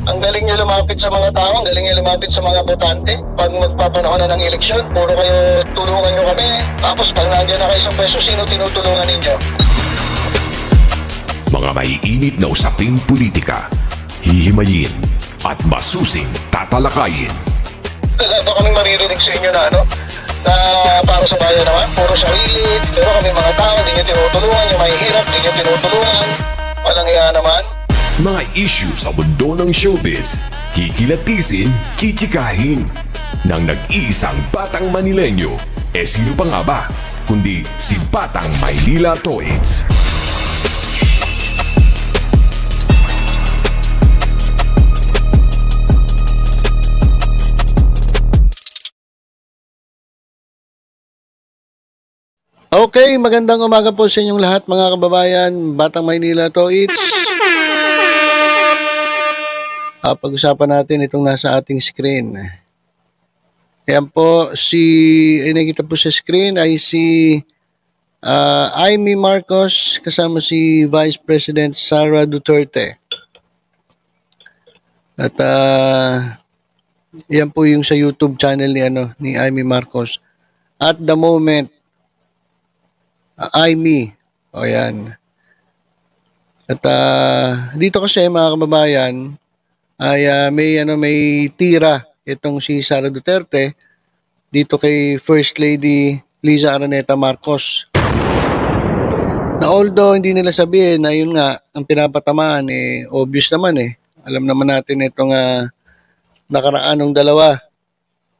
Ang galing nyo lumapit sa mga tao, ang galing nyo lumapit sa mga botante. Pag magpapanahon na ng eleksyon, puro kayo tulungan nyo kami. Tapos pag nandiyan na kayo sa pwesto, sino tinutulungan ninyo? Mga maiinit na usaping politika, hihimayin at masusing tatalakayin. Wala ba kaming maririnig sa inyo na na para sa bayan naman, puro sarili, pero kami mga tao, hindi nyo tinutulungan, yung mahihirap, hindi nyo tinutulungan. Walang iya naman. Mga issue sa mundo ng showbiz, kikilatisin, kichikahin. Nang nag-iisang Batang Manileño, sino pa nga ba? Kundi si Batang Maynila Toits. Okay, magandang umaga po sa inyong lahat mga kababayan. Batang Maynila Toits. Pag-usapan natin itong nasa ating screen. Ayan po, nakikita po sa screen ay si Amy Marcos kasama si Vice President Sara Duterte. At yan po yung sa YouTube channel ni Amy Marcos. At the moment, Amy. O yan. At dito kasi mga kababayan ay may tira itong si Sara Duterte dito kay First Lady Liza Araneta Marcos. Na although hindi nila sabihin na yun nga ang pinapatamaan obvious naman Alam naman natin itong nakaraan ng dalawa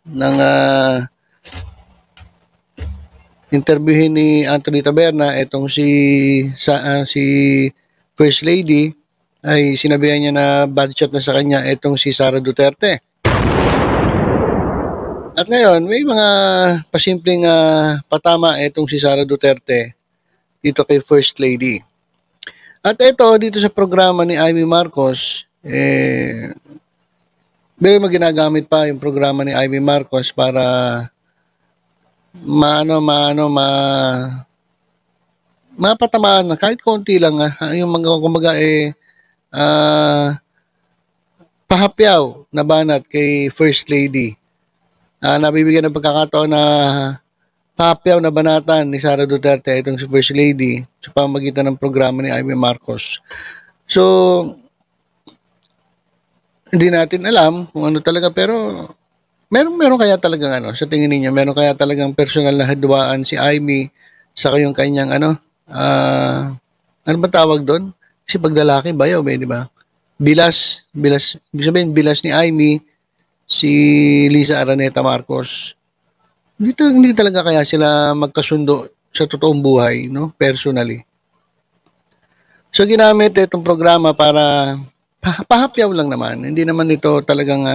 ng interviewin ni Anthony Taberna, itong si First Lady ay sinabihan niya na bad chat na sa kanya itong si Sara Duterte. At ngayon, may mga pasimpleng patama itong si Sara Duterte dito kay First Lady. At ito, dito sa programa ni Amy Marcos, ginagamit pa yung programa ni Amy Marcos para mapatamaan na kahit konti lang yung mga kumbaga pahapyaw na banat kay First Lady. Nabibigyan ng pagkakataon na pahapyaw na banatan ni Sara Duterte itong si First Lady sa pamamagitan ng programa ni Amy Marcos. So hindi natin alam kung ano talaga, pero meron kaya talagang sa tingin niyo, meron kaya talagang personal na hadwaan si Amy sa yung kanyang ano ba tawag doon? Kasi pag lalaki, bayaw di ba? Bilas, ibig sabihin, bilas ni Amy, si Liza Araneta Marcos. Hindi talaga kaya sila magkasundo sa totoong buhay, no? Personally. So, ginamit itong programa para pahapyaw lang naman. Hindi naman ito talagang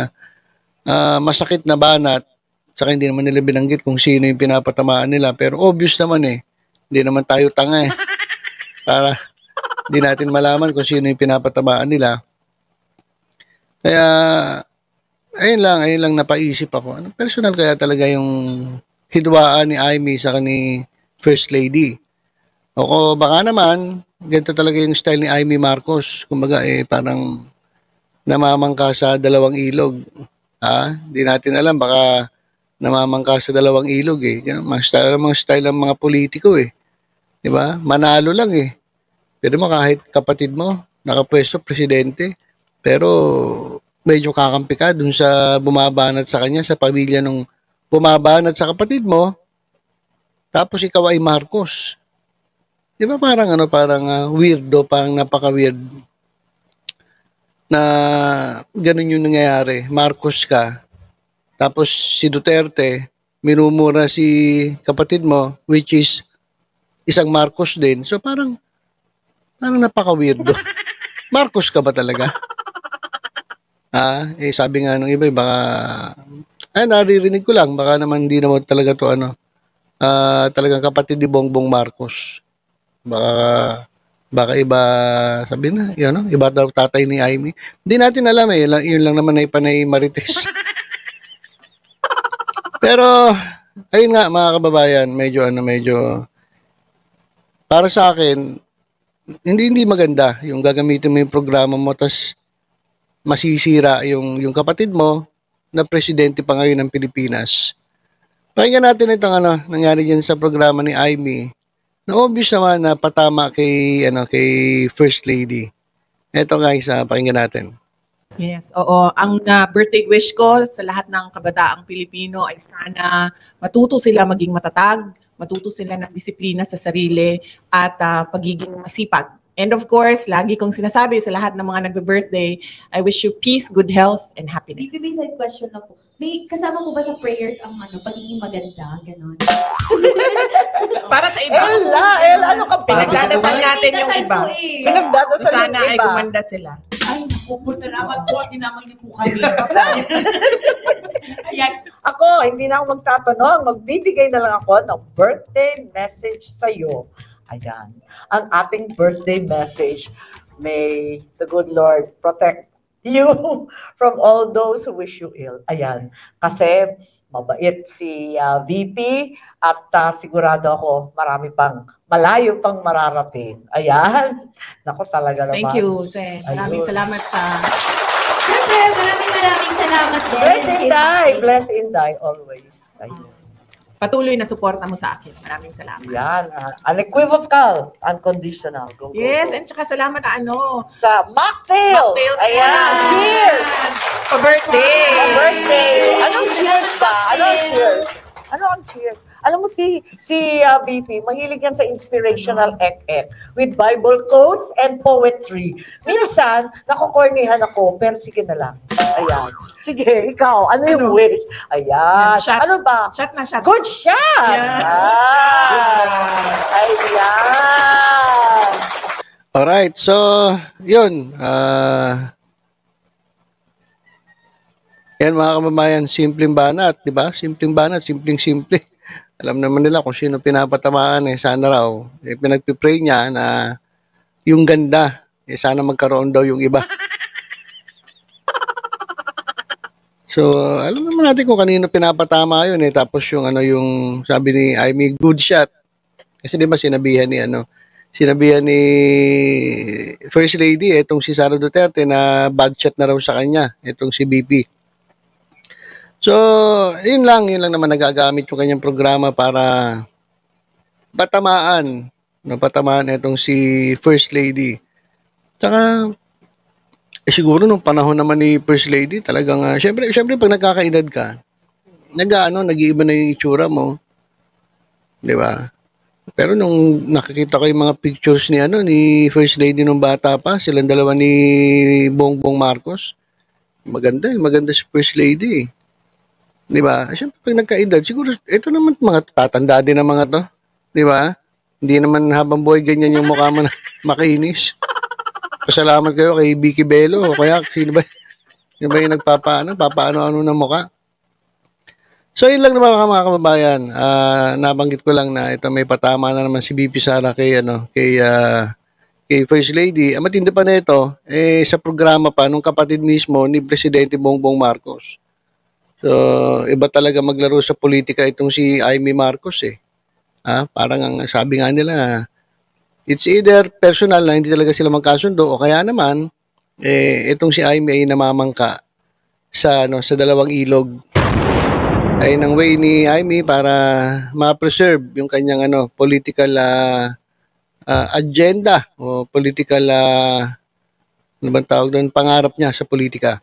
masakit na banat, saka hindi naman nila binanggit kung sino yung pinapatamaan nila, pero obvious naman hindi naman tayo tanga para hindi natin malaman kung sino yung pinapatamaan nila. Kaya ayun lang napaisip ako, ano personal kaya talaga yung hidwaan ni Amy sa ni First Lady, o baka naman ganito talaga yung style ni Amy Marcos, kumbaga parang namamangka sa dalawang ilog. Di natin alam, baka namamangka sa dalawang ilog Ganun, mga style ng mga politiko di ba? Manalo lang Pero mo kahit kapatid mo nakapwesto presidente, pero medyo kakampi ka dun sa bumabanat sa kanya, sa pamilya nung bumabanat sa kapatid mo, tapos ikaw ay Marcos. Di ba parang weirdo, parang napaka-weird na ganun yung nangyayari. Marcos ka, tapos si Duterte, minumura si kapatid mo, which is isang Marcos din. So parang napaka-weirdo. Marcos ka ba talaga? Sabi nga nung iba, baka, naririnig ko lang, baka naman hindi naman talaga to talagang kapatid ni Bongbong Marcos. Baka iba, sabi na, iba daw tatay ni Amy. Hindi natin alam yun lang naman ay panay Marites. Pero, ayun nga mga kababayan, medyo para sa akin, hindi maganda yung gagamitin mo yung programa mo, tas masisira yung kapatid mo na presidente pa ngayon ng Pilipinas. Pakinggan natin itong nangyari diyan sa programa ni Amy. Na obvious naman na patama kay First Lady. Ito guys, pakinggan natin. Yes, oo. Ang birthday wish ko sa lahat ng kabataang Pilipino ay sana matuto sila maging matatag, matuto sila ng disiplina sa sarili at pagiging masipag. And of course, lagi kong sinasabi sa lahat ng mga nagbe-birthday, I wish you peace, good health, and happiness. BBB side question lang po. May kasama po ba sa prayers ang pagiging maganda? Ganon. Para sa iba. Ano ka ba? Pinagdadasal natin yung iba. Pinagdadasal Sana yung ay iba. gumanda sila. Ay, naku po, salamat po. Tinamang niyo po kami. Ayan. Ako, hindi na ako magtatanong. Magbibigay na lang ako ng birthday message sa'yo. Ayan. Ang ating birthday message, may the good Lord protect you from all those who wish you ill. Ayan. Kasi mabait si VP at sigurado ako marami pang malayo pang mararating. Ayan. Naku talaga naman. Thank you, Sen. Maraming Ayun. salamat sa... Siyempre, maraming salamat din. Bless and die. Bless and die always. Ayun. patuloy na suporta mo sa akin. Maraming salamat. Yan. Unequivocal. Unconditional. Go, go, Yes, go. and saka salamat Sa mocktail. Mocktails Ayan. na. Cheers. sa birthday. Sa birthday. Anong cheers ba? Anong cheers? Ano ang cheers? Alam mo si VP, mahilig yan sa inspirational ek-ek with Bible quotes and poetry. Minsan, nakukornihan ako, pero sige na lang. Ayan. Sige, ikaw, ano yung wish? Ayan. Shot. Ano ba? Shot na shot. Good shot! Yeah. Ayan. Alright, so, yun. Yan mga kababayan, simpleng banat, di ba? Simpleng banat, simpleng-simple. Alam naman nila kung sino pinapatamaan sana raw. Pinagpipray niya na yung ganda, sana magkaroon daw yung iba. So, alam naman natin kung kanino pinapatama yun tapos yung yung sabi ni Amy, good shot. Kasi di ba sinabihan ni First Lady, itong si Sara Duterte na bad shot na raw sa kanya, itong si BP. So, yun lang naman nagagamit yung kanyang programa para patamaan itong si First Lady. Tsaka, siguro nung panahon naman ni First Lady, talagang, syempre pag nagkakaedad ka, nag-iiba na yung itsura mo. Di ba? Pero nung nakikita ko yung mga pictures ni First Lady nung bata pa, silang dalawa ni Bongbong Marcos, maganda si First Lady. Di ba? Siyempre, pag nagkaedad, siguro, ito naman mga tatanda din ng mga to. Di ba? Hindi naman habang buhay ganyan yung mukha mo na makinis. Pasalamat kayo kay Vicky Bello. O kaya, sino ba yung papaano-ano ng mukha? So, yun lang naman mga kababayan. Nabanggit ko lang na ito may patama na naman si BP Sara kay First Lady. Matindi pa na ito, sa programa pa nung kapatid mismo ni Presidente Bongbong Marcos. So, iba talaga maglaro sa politika itong si Amy Marcos parang ang sabi nga nila, it's either personal na hindi talaga sila magkasundo o kaya naman, itong si Amy ay namamangka sa dalawang ilog. Ay ng way ni Amy para ma-preserve yung kanyang political agenda o political pangarap niya sa politika.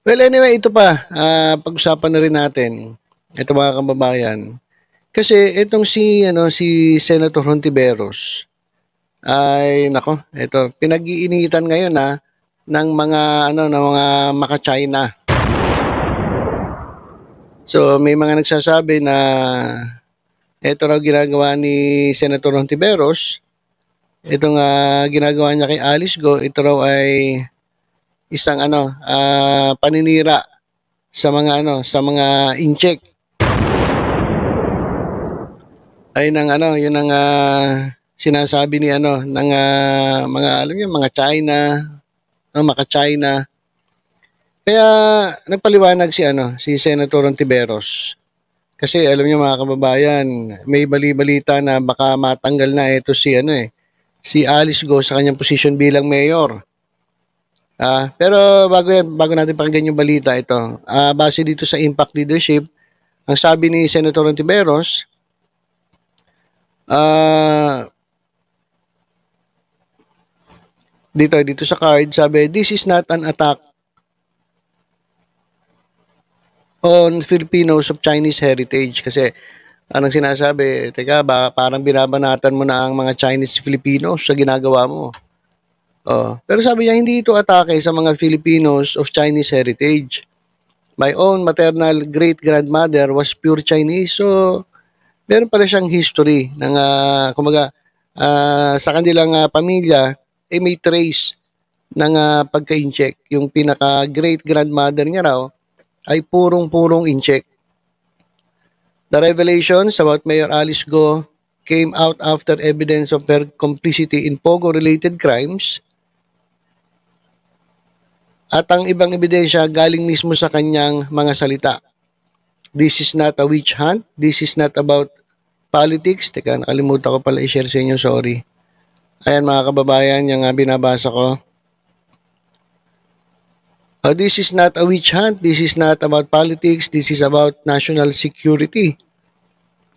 Well, anyway, ito pa, pag-usapan na rin natin, ito mga kababayan, kasi itong si Senator Hontiveros, ay, ito, pinag-iinitan ngayon ng mga maka-China. So, may mga nagsasabi na ito raw ginagawa ni Senator Hontiveros, itong ginagawa niya kay Alice Go, ito raw ay isang paninira sa mga incheck ay yun ang sinasabi ni ng mga China, maka-China. Kaya nagpaliwanag si Senator Hontiveros. Kasi alam niyo mga kababayan, may bali-balita na baka matanggal na ito si Alice Go sa kanyang posisyon bilang mayor. Pero bago natin pakinggan yung balita ito, base dito sa Impact Leadership, ang sabi ni Senator Ontiveros, dito sa card, sabi, this is not an attack on Filipinos of Chinese heritage. Kasi anong sinasabi, teka, parang binabanatan mo na ang mga Chinese Filipinos sa ginagawa mo. Pero sabi niya, hindi ito atake sa mga Filipinos of Chinese heritage. My own maternal great-grandmother was pure Chinese. So, meron pala siyang history ng, sa kanilang pamilya, may trace ng pagka-incheck. Yung pinaka-great-grandmother niya raw ay purong incheck. The revelations about Mayor Alice Go came out after evidence of her complicity in Pogo-related crimes. At ang ibang ebidensya galing mismo sa kanyang mga salita. This is not a witch hunt. This is not about politics. Teka, nakalimutan ko pala i-share sa inyo. Sorry. Ayan mga kababayan, yung binabasa ko. This is not a witch hunt. This is not about politics. This is about national security.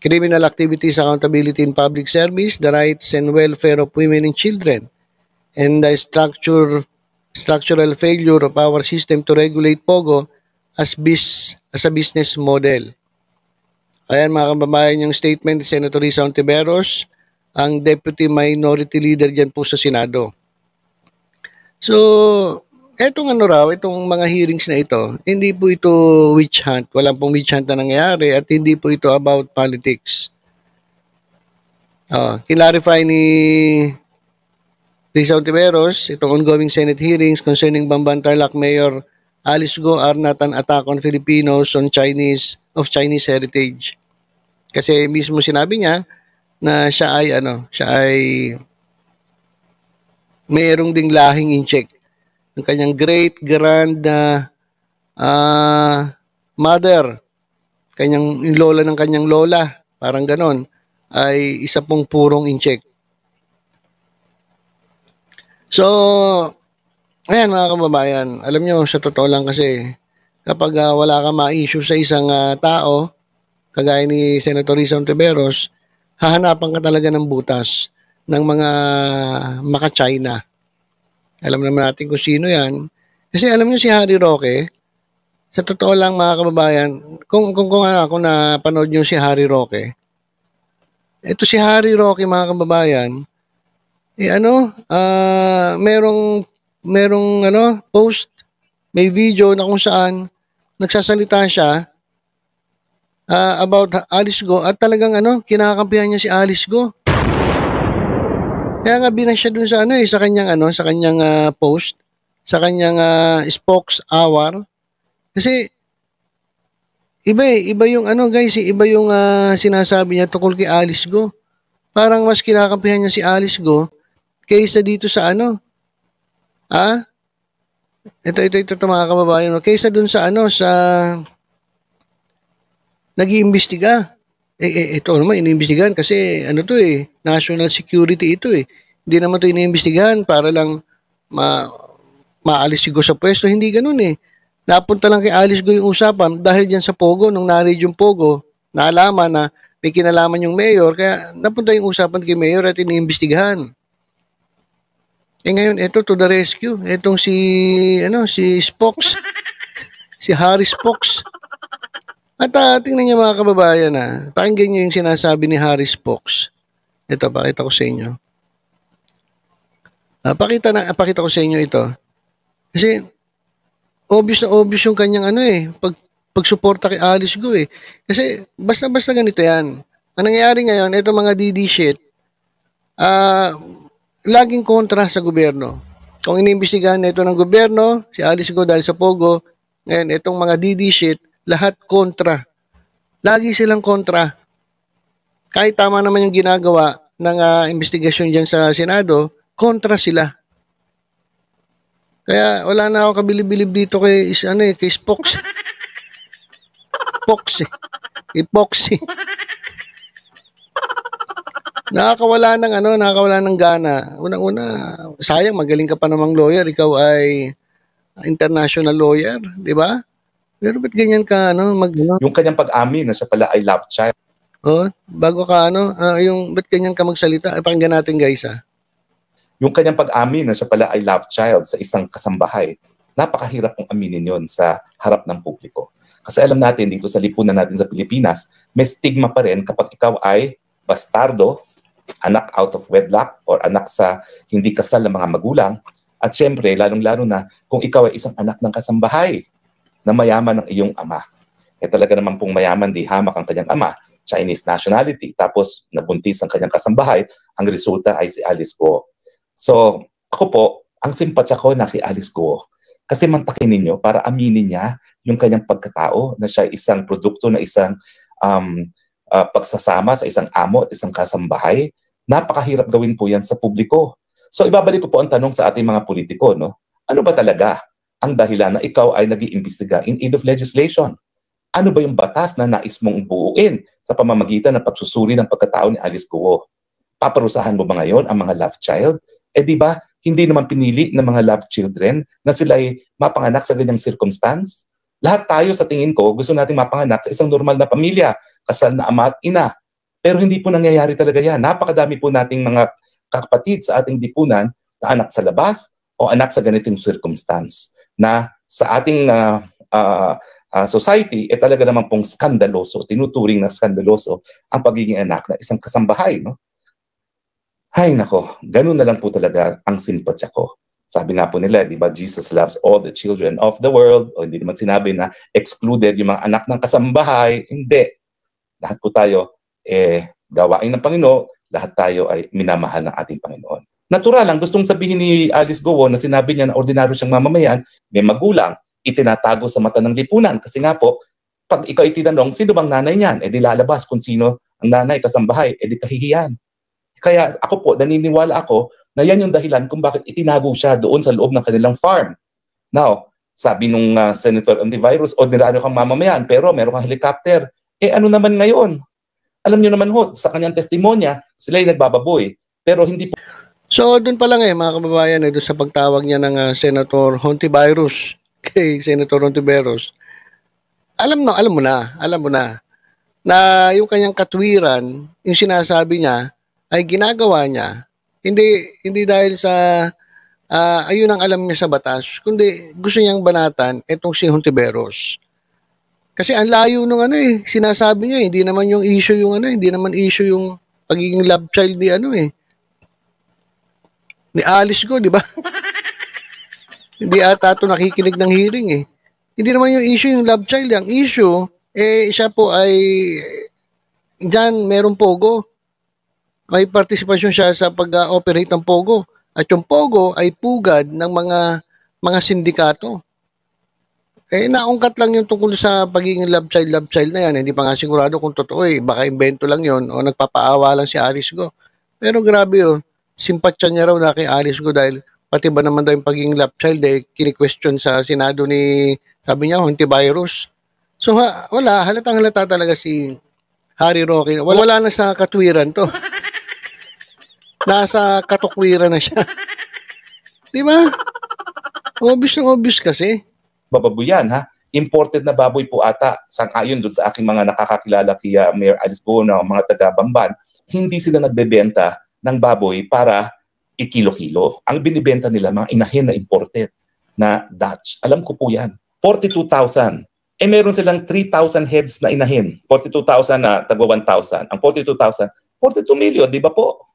Criminal Activities Accountability in Public Service, the rights and welfare of women and children, and the structural failure of our system to regulate Pogo as a business model. Ayan mga kababayan yung statement ni Senator Risa Ontiveros, ang Deputy Minority Leader dyan po sa Senado. So, etong mga hearings na ito, hindi po ito witch hunt. Walang pong witch hunt na nangyayari at hindi po ito about politics. Kinlarify ni Risa Ontiveros, itong ongoing Senate hearings concerning Bamban Tarlac Mayor Alice Go are not an attack on Filipinos of Chinese heritage. Kasi mismo sinabi niya na siya ay mayroong ding lahing incheck. Yung kanyang mother, yung lola ng kanyang lola, parang ganon, ay isa pong purong incheck. So, ayan mga kababayan, alam nyo, sa totoo lang kasi, kapag wala ka ma-issue sa isang tao, kagaya ni Senator Risa Ontiveros, hahanapan ka talaga ng butas ng mga maka-China. Alam naman natin kung sino yan. Kasi alam nyo si Harry Roque, sa totoo lang mga kababayan, kung napanood nyo si Harry Roque, ito si Harry Roque mga kababayan, merong post, may video na kung saan nagsasalita siya about Alice Go at talagang kinakampihan niya si Alice Go. Kaya nga binash siya dun sa sa kanyang post, sa kanyang spokes hour. Kasi iba yung iba yung sinasabi niya tungkol kay Alice Go. Parang mas kinakampihan niya si Alice Go kaysa dito sa ito mga kababayan, kaysa dun sa sa nag-iimbestiga. Ito naman iniimbestigahan kasi national security ito Hindi naman ito iniimbestigahan para lang maalis si Go sa pwesto. Hindi ganun Napunta lang kay Alice Go yung usapan dahil dyan sa Pogo, nung narid yung Pogo, naalaman na may kinalaman yung mayor, kaya napunta yung usapan kay mayor at iniimbestigahan. Ngayon, ito to the rescue. Itong si Spokes, si Harry Spokes. At tingnan niyo mga kababayan pakinggan niyo yung sinasabi ni Harry Spokes. Ito, pakita ko sa inyo. Pakita ko sa inyo ito. Kasi, obvious na obvious yung kanyang pagsuporta kay Alice Go Kasi, basta ganito yan. Ang nangyayari ngayon, ito mga DD shit, laging kontra sa gobyerno. Kung iniimbestigahan na ito ng gobyerno, si Alice Go dahil sa Pogo, ngayon, itong mga DD shit, lahat kontra. Lagi silang kontra. Kahit tama naman yung ginagawa ng investigasyon dyan sa Senado, kontra sila. Kaya wala na ako kabilib-bilib dito kay Spokes. Epoxy. Nakakawala ng gana. Unang-una, sayang magaling ka pa namang lawyer, ikaw ay international lawyer, di ba? Pero ba't ganyan ka, Yung kanyang pag-amin na siya pala ay love child. bago ka, ba't ganyan ka magsalita? Pakinggan natin, guys, Yung kanyang pag-amin na siya pala ay love child sa isang kasambahay, napakahirap pong aminin yon sa harap ng publiko. Kasi alam natin dito sa lipunan natin sa Pilipinas, may stigma pa rin kapag ikaw ay bastardo, anak out of wedlock, or anak sa hindi kasal ng mga magulang. At syempre, lalong-lalo na kung ikaw ay isang anak ng kasambahay na mayaman ng iyong ama. Talaga naman pong mayaman, di hamak ang kanyang ama, Chinese nationality, tapos nabuntis ang kanyang kasambahay, ang resulta ay si Alice Guo. So, ako po, ang simpatya ko na kay Alice Guo, kasi mantakin ninyo para aminin niya yung kanyang pagkatao na siya isang produkto na isang pagsasama sa isang amo at isang kasambahay. Napakahirap gawin po yan sa publiko. So, ibabalik ko po ang tanong sa ating mga politiko, ano ba talaga ang dahilan na ikaw ay nag-iimbestiga in aid of legislation? Ano ba yung batas na nais mong buuin sa pamamagitan ng pagsusuri ng pagkatao ni Alice Guo? Paparusahan mo ba ngayon ang mga love child? Di ba, hindi naman pinili ng mga love children na sila ay mapanganak sa ganyang circumstance? Lahat tayo sa tingin ko, gusto nating mapanganak sa isang normal na pamilya, kasal na ama at ina. Pero hindi po nangyayari talaga yan. Napakadami po nating mga kapatid sa ating lipunan na anak sa labas o anak sa ganitong circumstance na sa ating society, talaga naman pong skandaloso, tinuturing na skandaloso ang pagiging anak na isang kasambahay. Ay nako, ganun na lang po talaga ang simpatya ko. Sabi nga po nila, di ba, Jesus loves all the children of the world, o hindi naman sinabi na excluded yung mga anak ng kasambahay. Hindi. Lahat po tayo, gawain ng Panginoon, lahat tayo ay minamahal ng ating Panginoon. Natural lang, gustong sabihin ni Alice Guo na sinabi niya na ordinaryo siyang mamamayan, may magulang, itinatago sa mata ng lipunan. Kasi nga po, pag ikaw itinanong, sino bang nanay niyan? Di lalabas kung sino ang nanay, kasambahay, di kahihiyan. Kaya ako po, naniniwala ako na yan yung dahilan kung bakit itinago siya doon sa loob ng kanilang farm. Now, sabi nung Senator Antivirus, ordinaryo kang mamamayan, pero meron kang helicopter. Ano naman ngayon? Alam niyo naman ho, sa kanyang testimonya, sila ay nagbababoy. Pero hindi po. So, doon pa lang mga kababayan, doon sa pagtawag niya ng Senator Hontivirus kay Senator Hontiveros, alam mo na yung kanyang katwiran, yung sinasabi niya, ay ginagawa niya, hindi dahil sa ayun ang alam niya sa batas, kundi gusto niyang banatan itong si Hontiveros. Kasi ang layo nung sinasabi niya, hindi naman yung issue yung hindi naman issue yung pagiging love child ni Alice Guo, di ba? Hindi ata ito nakikinig ng hearing Hindi naman yung issue yung love child. Ang issue, siya po ay dyan merong pogo. May partisipasyon siya sa pag-operate ng pogo. At yung pogo ay pugad ng mga sindikato. Naungkat lang yung tungkol sa pagiging love child na yan. Hindi pa nga sigurado kung totoo Baka invento lang yon o nagpapaawa lang si Alice Guo. Pero grabe simpatya niya raw na kay Alice Guo dahil pati ba naman daw yung pagiging love child kini-question sa Senado ni, sabi niya, Hontivirus. So halatang halata talaga si Harry Roque. Wala na sa katwiran to. Nasa katukwiran na siya. Di ba? Obvious kasi. Bababuyan imported na baboy po ata, sang-ayon doon sa aking mga nakakakilala kay Mayor Alice Guo na mga taga-Bamban, hindi sila nagbebenta ng baboy para ikilo-kilo. Ang binibenta nila mga inahin na imported na Dutch. Alam ko po yan. 42,000. Meron silang 3,000 heads na inahin. 42,000 na tagwa 1,000. Ang 42,000, 42 million, di ba po?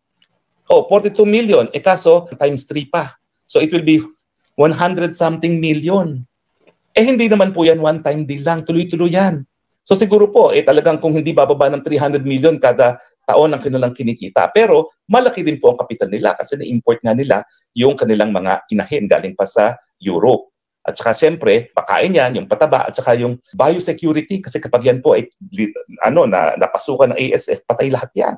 42 million. Kaso, times 3 pa. So it will be 100 something million. Hindi naman po yan one-time deal lang. Tuloy-tuloy yan. So siguro po, talagang kung hindi bababa ng 300 million kada taon ang kanilang kinikita. Pero malaki din po ang kapital nila kasi na-import nga nila yung kanilang mga inahin galing pa sa Europe. At saka siyempre, pakain yan, yung pataba, at saka yung biosecurity kasi kapag yan po ay napasukan ng ASF, patay lahat yan.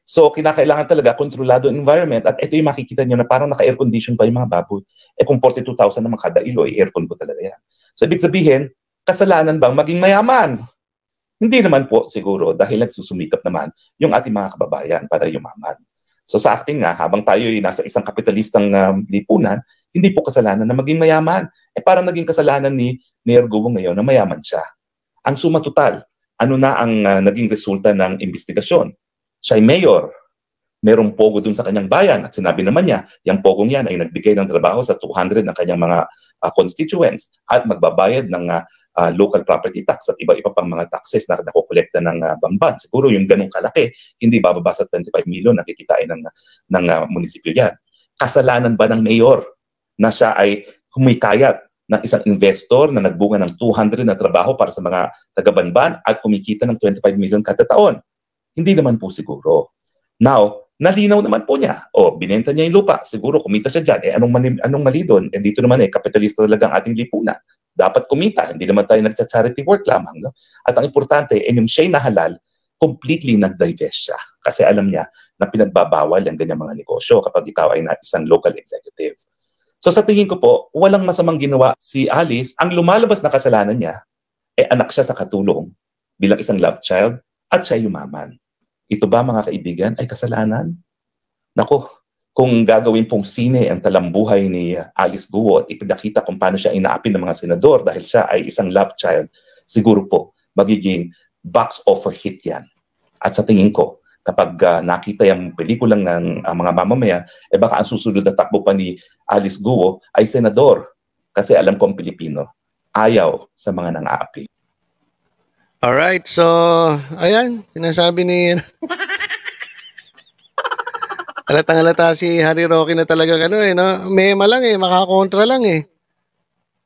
So kinakailangan talaga kontrolado environment at ito yung makikita nyo na parang naka-air condition pa yung mga baboy. Kung 42,000 naman kada ilo, aircon po talaga yan. So ibig sabihin, kasalanan bang maging mayaman? Hindi naman po siguro dahil nagsusumikap naman yung ating mga kababayan para yumaman. So sa akin nga, habang tayo ay nasa isang kapitalistang lipunan, hindi po kasalanan na maging mayaman. Parang naging kasalanan ni Mayor Guo ngayon na mayaman siya. Ang suma total, ano na ang naging resulta ng investigasyon? Siya ay mayor, merong pogo dun sa kanyang bayan at sinabi naman niya, yung pogong yan ay nagbigay ng trabaho sa 200 ng kanyang mga constituents at magbabayad ng local property tax at iba-iba pang mga taxes na nakukolekta ng Bamban. Siguro yung ganong kalaki, hindi bababa sa 25 million na kikitain ng munisipyo yan. Kasalanan ba ng mayor na siya ay humikayat ng isang investor na nagbunga ng 200 na trabaho para sa mga taga-Banban at kumikita ng 25 million kada taon? Hindi naman po siguro. Now, nalinaw naman po niya. Binenta niya yung lupa. Siguro kumita siya dyan. Anong mali doon? Dito naman kapitalista talaga ang ating lipunan. Dapat kumita. Hindi naman tayo nagcha-charity work lamang. No? At ang importante, yung siya'y nahalal, completely nag-divest siya. Kasi alam niya na pinagbabawal ang ganyang mga negosyo kapag ikaw ay isang local executive. So sa tingin ko po, walang masamang ginawa si Alice. Ang lumalabas na kasalanan niya, anak siya sa katulong bilang isang love child at siya yumaman. Ito ba mga kaibigan ay kasalanan? Nako, kung gagawin pong sine ang talambuhay ni Alice Guo at ipinakita kung paano siya inaapin ng mga senador dahil siya ay isang love child, siguro po magiging box offer hit yan. At sa tingin ko, kapag nakita yung pelikulang ng mga mamamayan, baka ang susunod na takbo pa ni Alice Guo ay senador. Kasi alam ko ang Pilipino, ayaw sa mga nang-aapi. Alright, so, ayan, sinasabi ni... Halatang-halata si Harry Roque na talagang no? Mema lang makakontra lang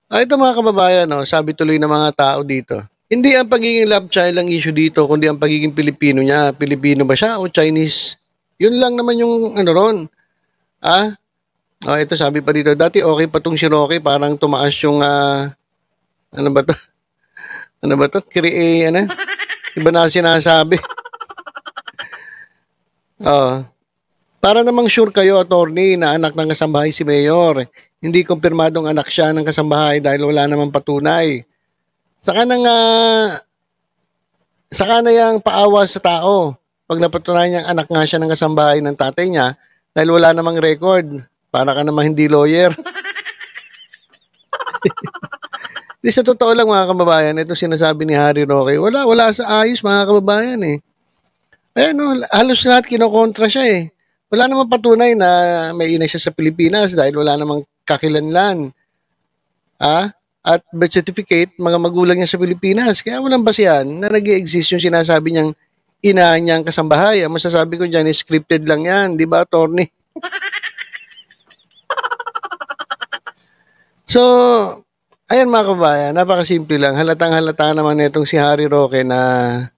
Ito mga kababayan, sabi tuloy ng mga tao dito. Hindi ang pagiging love child ang issue dito, kundi ang pagiging Pilipino niya. Pilipino ba siya o Chinese? Yun lang naman yung ron. Ito sabi pa dito, dati okay pa tong si Roque, parang tumaas yung, ano ba to? Iba na sinasabi. Para namang sure kayo, attorney, na anak ng kasambahay si Mayor. Hindi kumpirmadong anak siya ng kasambahay dahil wala namang patunay. Saka na yang paawa sa tao. Pag napatunayan niyang anak nga siya ng kasambahay ng tatay niya dahil wala namang record. Para ka namang hindi lawyer. Di sa totoo lang mga kababayan, ito sinasabi ni Harry Roque, wala sa ayos mga kababayan Ayan halos lahat kinokontra siya Wala namang patunay na may ina siya sa Pilipinas dahil wala namang kakilanlan. At birth certificate, mga magulang niya sa Pilipinas. Kaya walang basihan na nag-i-exist yung sinasabi niyang ina niyang kasambahay. Ang masasabi ko dyan, scripted lang yan. Di ba, attorney? So, ayan mga kabayan, napakasimple lang. Halatang-halata naman itong si Harry Roque na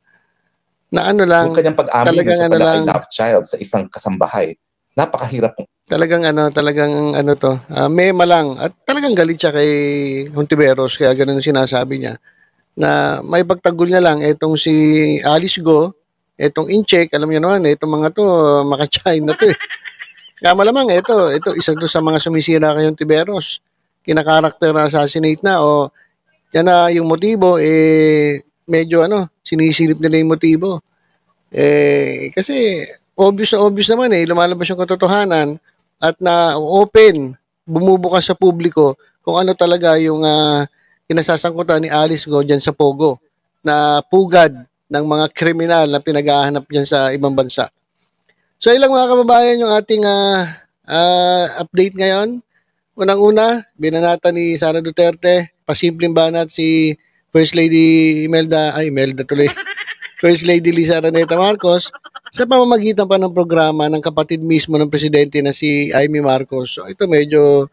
ano lang, yung kanyang pag-amin talagang sa pala ay love child sa isang kasambahay. Napakahirap po. Talagang mema lang. At talagang galit siya kay Hontiveros, kaya ganun sinasabi niya. Na may pagtanggol niya lang, itong si Alice Guo, itong Incheck, alam niyo naman, itong mga to, maka-China to Kaya malamang, ito, isa to sa mga sumisira kay Hontiveros. Kinakarakter na assassinate na, yan na yung motibo, medyo sinisilip nila yung motibo. Kasi, obvious naman lumalabas yung katotohanan at na open, bumubukas sa publiko kung ano talaga yung kinasasangkutan ni Alice Guo dyan sa Pogo na pugad ng mga kriminal na pinag-ahanap dyan sa ibang bansa. So ilang mga kababayan yung ating update ngayon. Unang-una, binanata ni Sara Duterte, pasimpleng banat si First Lady First Lady Liza Araneta Marcos sa pamamagitan pa ng programa ng kapatid mismo ng presidente na si Amy Marcos. So ito medyo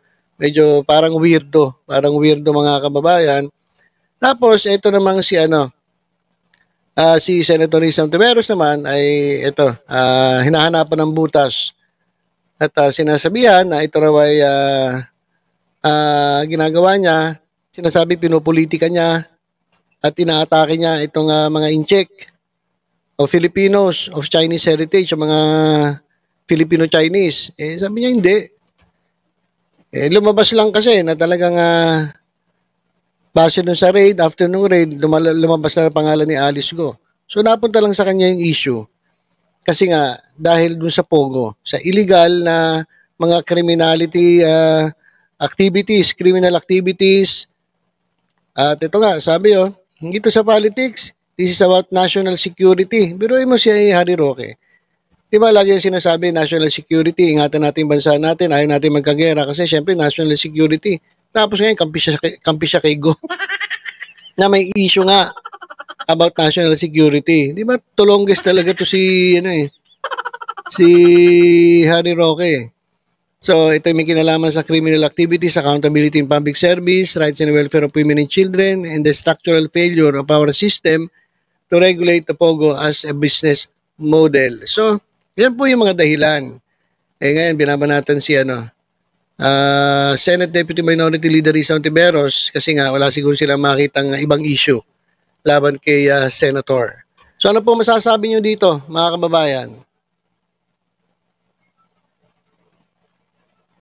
parang weirdo mga kababayan. Tapos ito namang si si Senator Risa Hontiveros naman ay hinahanapan ng butas at sinasabihan na ito raw ay ginagawa niya, sinasabi pinupolitika niya at inaatake niya itong mga Incheck o Filipinos of Chinese heritage, o mga Filipino-Chinese. Sabi niya hindi. Lumabas lang kasi na talagang base dun sa raid, after nung raid, lumabas na pangalan ni Alice Guo. So napunta lang sa kanya yung issue. Kasi nga, dahil dun sa Pogo, sa illegal na mga criminality criminal activities. At ito nga, sabi hindi to sa politics, this is about national security. Biruin mo si Harry Roque. Di ba lagi yung sinasabi, national security, ingatan natin yung bansa natin, ayaw natin magkagera kasi syempre national security. Tapos ngayon, kampi siya kay Go. Na may issue nga about national security. Di ba tulongges talaga to si Harry Roque. So, ito may kinalaman sa criminal activities, accountability in public service, rights and welfare of women and children, and the structural failure of our system to regulate the Pogo as a business model. So, yan po yung mga dahilan. Ngayon, binabanatan si Senate Deputy Minority Leader Risa Ontiveros kasi nga wala siguro silang makitang ibang issue laban kay Senator. So, ano po masasabi nyo dito, mga kababayan?